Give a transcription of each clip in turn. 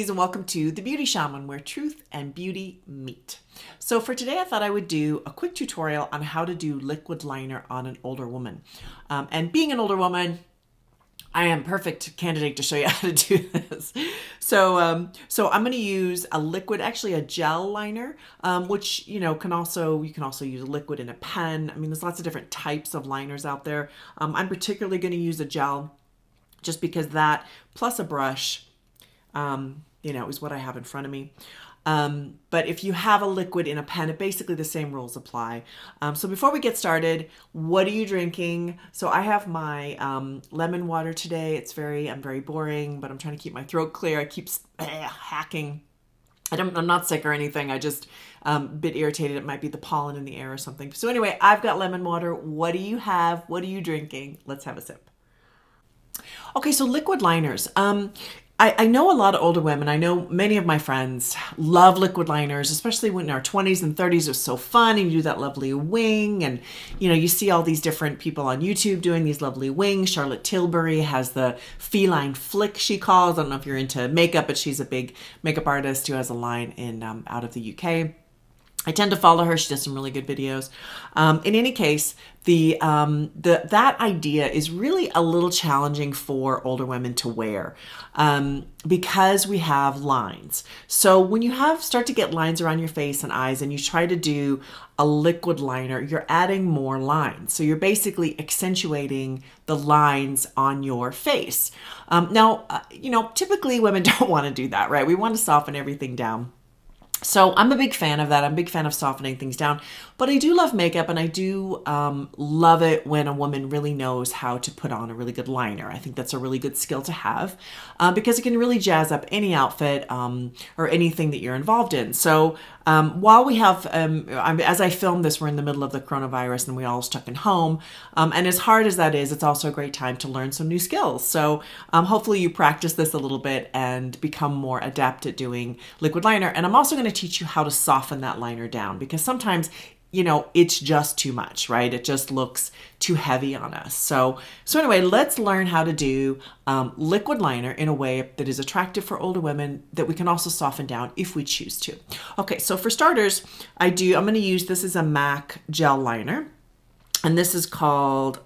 ladies, and welcome to The Beauty Shaman, where truth and beauty meet. So for today, I thought I would do a quick tutorial on how to do liquid liner on an older woman. And being an older woman, I am a perfect candidate to show you how to do this. So I'm going to use a liquid, actually a gel liner, which you can also use a liquid in a pen. I mean, there's lots of different types of liners out there. I'm particularly going to use a gel, just because that plus a brush, is what I have in front of me. But if you have a liquid in a pen, basically the same rules apply. So before we get started, what are you drinking? So I have my lemon water today. I'm very boring, but I'm trying to keep my throat clear. I keep hacking. I'm not sick or anything. I just a bit irritated. It might be the pollen in the air or something. So anyway, I've got lemon water. What do you have? What are you drinking? Let's have a sip. Okay, so liquid liners. I know a lot of older women. I know many of my friends love liquid liners, especially when in our 20s and 30s. It was so fun, and you do that lovely wing, and you see all these different people on YouTube doing these lovely wings. Charlotte Tilbury has the feline flick, she calls. I don't know if you're into makeup, but she's a big makeup artist who has a line in out of the UK. I tend to follow her. She does some really good videos. In any case, that idea is really a little challenging for older women to wear because we have lines. So when you start to get lines around your face and eyes, and you try to do a liquid liner, you're adding more lines. So you're basically accentuating the lines on your face. Now, typically women don't want to do that, right? We want to soften everything down. So I'm a big fan of that. I'm a big fan of softening things down. But I do love makeup, and I do love it when a woman really knows how to put on a really good liner. I think that's a really good skill to have because it can really jazz up any outfit or anything that you're involved in. So while we have, as I film this, we're in the middle of the coronavirus and we're all stuck in home. And as hard as that is, it's also a great time to learn some new skills. So hopefully you practice this a little bit and become more adept at doing liquid liner. And I'm also going to teach you how to soften that liner down, because sometimes it's just too much, right? It just looks too heavy on us. So anyway, let's learn how to do liquid liner in a way that is attractive for older women, that we can also soften down if we choose to. Okay, so for starters, I'm going to use, this is a MAC gel liner, and this is called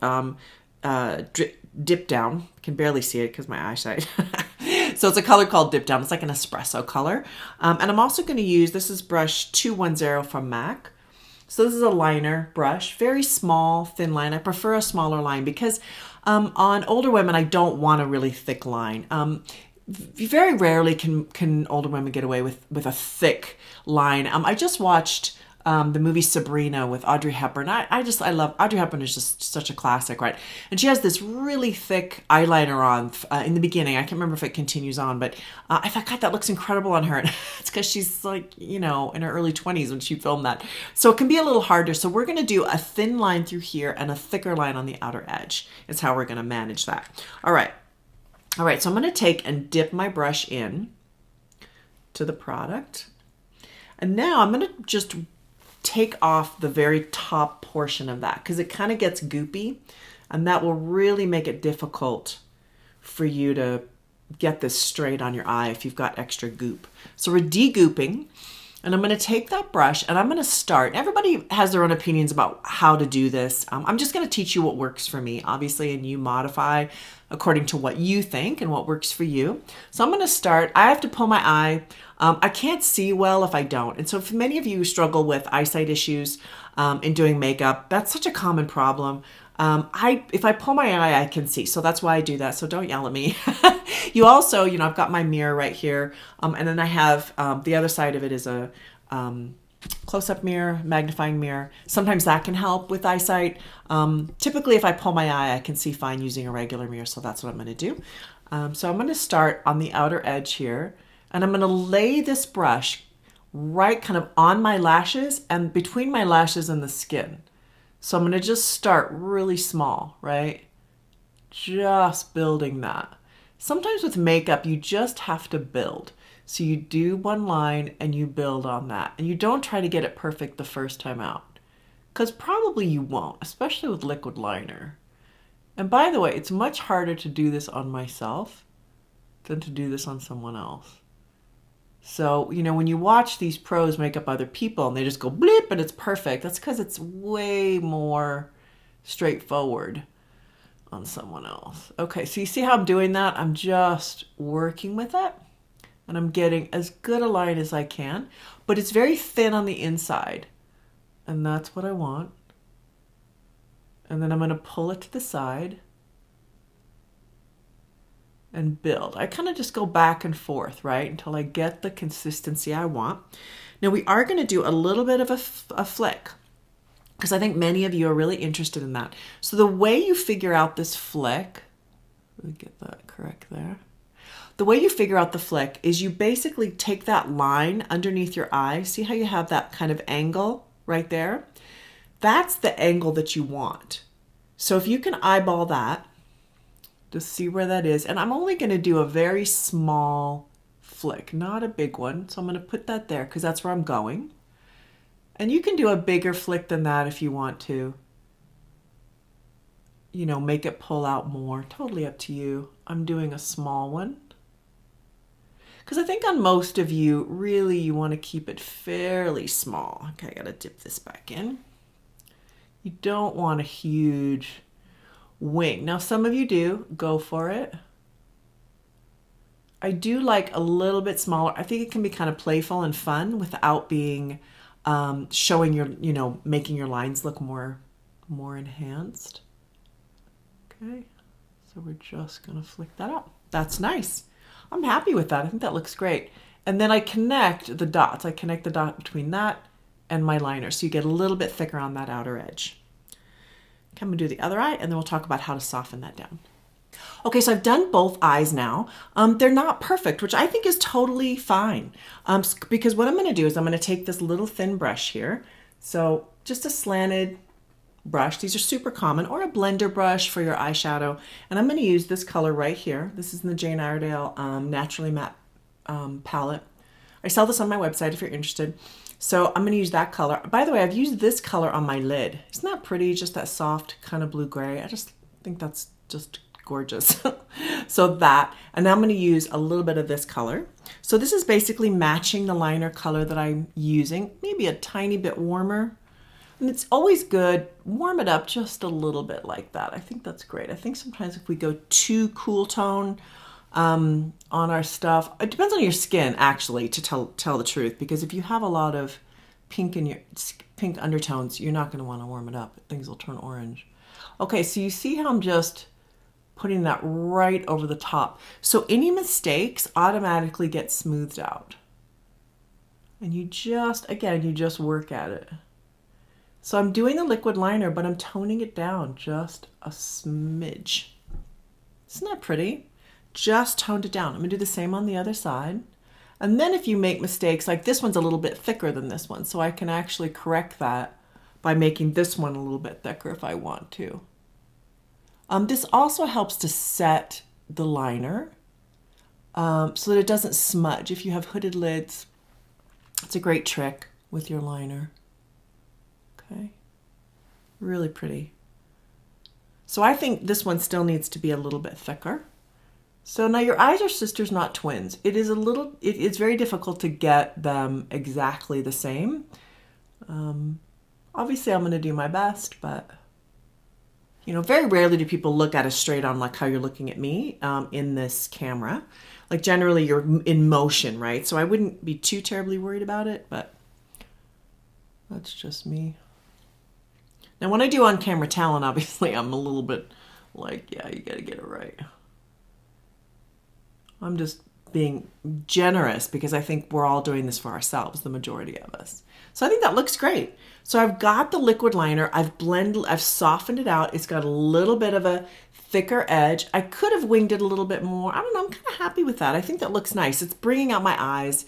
Dip Down. I can barely see it because my eyesight. So it's a color called Dip Down. It's like an espresso color. And I'm also going to use, this is brush 210 from MAC. So this is a liner brush, very small, thin line. I prefer a smaller line because on older women, I don't want a really thick line. Very rarely can older women get away with a thick line. I just watched the movie Sabrina with Audrey Hepburn. I love Audrey Hepburn, is just such a classic, right? And she has this really thick eyeliner on in the beginning. I can't remember if it continues on, but I thought, God, that looks incredible on her. It's because she's like, in her early 20s when she filmed that. So it can be a little harder. So we're going to do a thin line through here and a thicker line on the outer edge. Is how we're going to manage that. All right. So I'm going to take and dip my brush in to the product. And now I'm going to just take off the very top portion of that, because it kind of gets goopy, and that will really make it difficult for you to get this straight on your eye if you've got extra goop. So we're de-gooping, and I'm going to take that brush and I'm going to start. Everybody has their own opinions about how to do this. I'm just going to teach you what works for me, obviously, and you modify according to what you think and what works for you. So I'm going to start. I have to pull my eye. I can't see well if I don't. And so if many of you struggle with eyesight issues in doing makeup, that's such a common problem. If I pull my eye, I can see. So that's why I do that. So don't yell at me. You also, I've got my mirror right here. And then I have the other side of it is a close-up mirror, magnifying mirror. Sometimes that can help with eyesight. Typically, if I pull my eye, I can see fine using a regular mirror. So that's what I'm going to do. So I'm going to start on the outer edge here. And I'm going to lay this brush right kind of on my lashes and between my lashes and the skin. So I'm going to just start really small, right? Just building that. Sometimes with makeup, you just have to build. So you do one line and you build on that. And you don't try to get it perfect the first time out, because probably you won't, especially with liquid liner. And by the way, it's much harder to do this on myself than to do this on someone else. So, you know, when you watch these pros make up other people and they just go bleep and it's perfect, that's because it's way more straightforward on someone else. Okay, so you see how I'm doing that? I'm just working with it and I'm getting as good a line as I can, but it's very thin on the inside and that's what I want. And then I'm going to pull it to the side and build. I kind of just go back and forth, right, until I get the consistency I want. Now we are going to do a little bit of a flick because I think many of you are really interested in that. So the way you figure out this flick, let me get that correct there. The way you figure out the flick is you basically take that line underneath your eye. See how you have that kind of angle right there? That's the angle that you want. So if you can eyeball that, just see where that is. And I'm only going to do a very small flick, not a big one. So I'm going to put that there because that's where I'm going. And you can do a bigger flick than that if you want to. You know, make it pull out more. Totally up to you. I'm doing a small one. Because I think on most of you, really, you want to keep it fairly small. Okay, I got to dip this back in. You don't want a huge wing. Now, some of you do. Go for it. I do like a little bit smaller. I think it can be kind of playful and fun without being showing your, you know, making your lines look more enhanced. Okay, so we're just going to flick that up. That's nice. I'm happy with that. I think that looks great. And then I connect the dots. I connect the dot between that and my liner. So you get a little bit thicker on that outer edge. Okay, I'm going to do the other eye and then we'll talk about how to soften that down. Okay, so I've done both eyes now. They're not perfect, which I think is totally fine. Because what I'm going to do is I'm going to take this little thin brush here. So just a slanted brush. These are super common, or a blender brush for your eyeshadow. And I'm going to use this color right here. This is in the Jane Iredale Naturally Matte palette. I sell this on my website if you're interested. So I'm going to use that color. By the way, I've used this color on my lid. Isn't that pretty? Just that soft kind of blue-gray. I just think that's just gorgeous. So that, and now I'm going to use a little bit of this color. So this is basically matching the liner color that I'm using, maybe a tiny bit warmer. And it's always good, warm it up just a little bit like that. I think that's great. I think sometimes if we go too cool tone on our stuff, it depends on your skin actually, to tell the truth, because if you have a lot of pink in your pink undertones, you're not going to want to warm it up. Things will turn orange. Okay, so you see how I'm just putting that right over the top. So any mistakes automatically get smoothed out. And you just, again, you just work at it. So I'm doing the liquid liner, but I'm toning it down just a smidge. Isn't that pretty? Just toned it down. I'm gonna do the same on the other side. And then if you make mistakes, like this one's a little bit thicker than this one, so I can actually correct that by making this one a little bit thicker if I want to. This also helps to set the liner so that it doesn't smudge. If you have hooded lids, it's a great trick with your liner. Okay, really pretty. So I think this one still needs to be a little bit thicker. So now your eyes are sisters, not twins. It's very difficult to get them exactly the same. Obviously I'm going to do my best, but you know, very rarely do people look at us straight on like how you're looking at me in this camera. Like generally you're in motion, right? So I wouldn't be too terribly worried about it, but that's just me. Now when I do on camera talent, obviously I'm a little bit like, yeah, you got to get it right. I'm just being generous because I think we're all doing this for ourselves, the majority of us. So I think that looks great. So I've got the liquid liner, I've softened it out. It's got a little bit of a thicker edge. I could have winged it a little bit more. I don't know, I'm kind of happy with that. I think that looks nice. It's bringing out my eyes.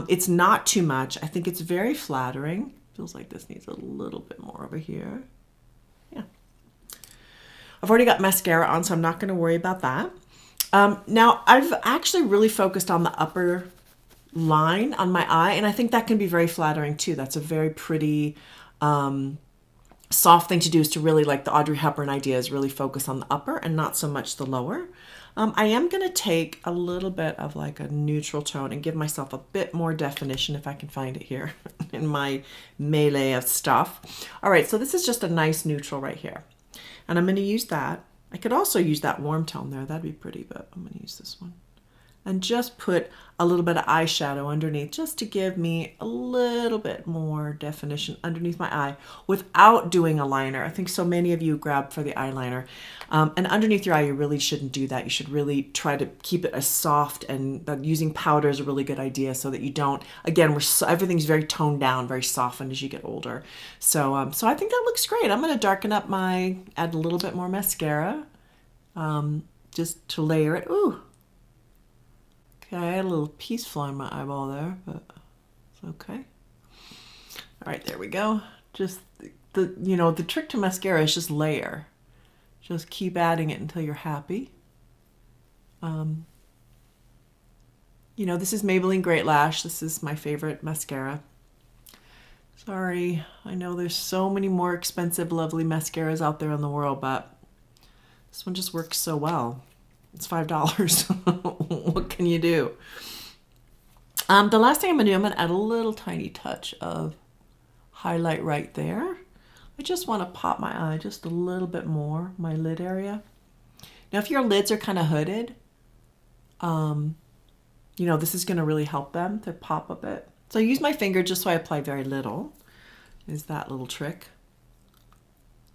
It's not too much. I think it's very flattering. Feels like this needs a little bit more over here. Yeah. I've already got mascara on, so I'm not going to worry about that. Now, I've actually really focused on the upper line on my eye, and I think that can be very flattering too. That's a very pretty soft thing to do is to really, like the Audrey Hepburn idea, is really focus on the upper and not so much the lower. I am going to take a little bit of like a neutral tone and give myself a bit more definition if I can find it here in my melee of stuff. All right, so this is just a nice neutral right here. And I'm going to use that. I could also use that warm tone there. That'd be pretty, but I'm going to use this one. And just put a little bit of eyeshadow underneath just to give me a little bit more definition underneath my eye without doing a liner. I think so many of you grab for the eyeliner. And underneath your eye, you really shouldn't do that. You should really try to keep it as soft, and using powder is a really good idea so that you don't, again, everything's very toned down, very softened as you get older. So I think that looks great. I'm going to darken up add a little bit more mascara just to layer it. Ooh. Okay, I had a little piece flying my eyeball there, but it's okay. All right, there we go. Just the trick to mascara is just layer. Just keep adding it until you're happy. This is Maybelline Great Lash. This is my favorite mascara. Sorry, I know there's so many more expensive, lovely mascaras out there in the world, but this one just works so well. It's $5. What can you do? The last thing I'm going to do, I'm going to add a little tiny touch of highlight right there. I just want to pop my eye just a little bit more, my lid area. Now, if your lids are kind of hooded, this is going to really help them to pop a bit. So I use my finger just so I apply very little. Is that little trick.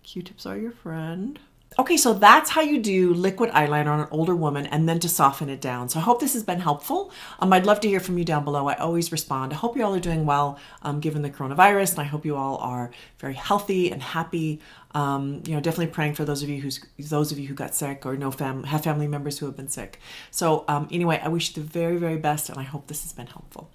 Q-tips are your friend. Okay, so that's how you do liquid eyeliner on an older woman and then to soften it down. So I hope this has been helpful. I'd love to hear from you down below. I always respond. I hope you all are doing well given the coronavirus, and I hope you all are very healthy and happy. Definitely praying for those of you who got sick or have family members who have been sick. So anyway, I wish you the very, very best, and I hope this has been helpful.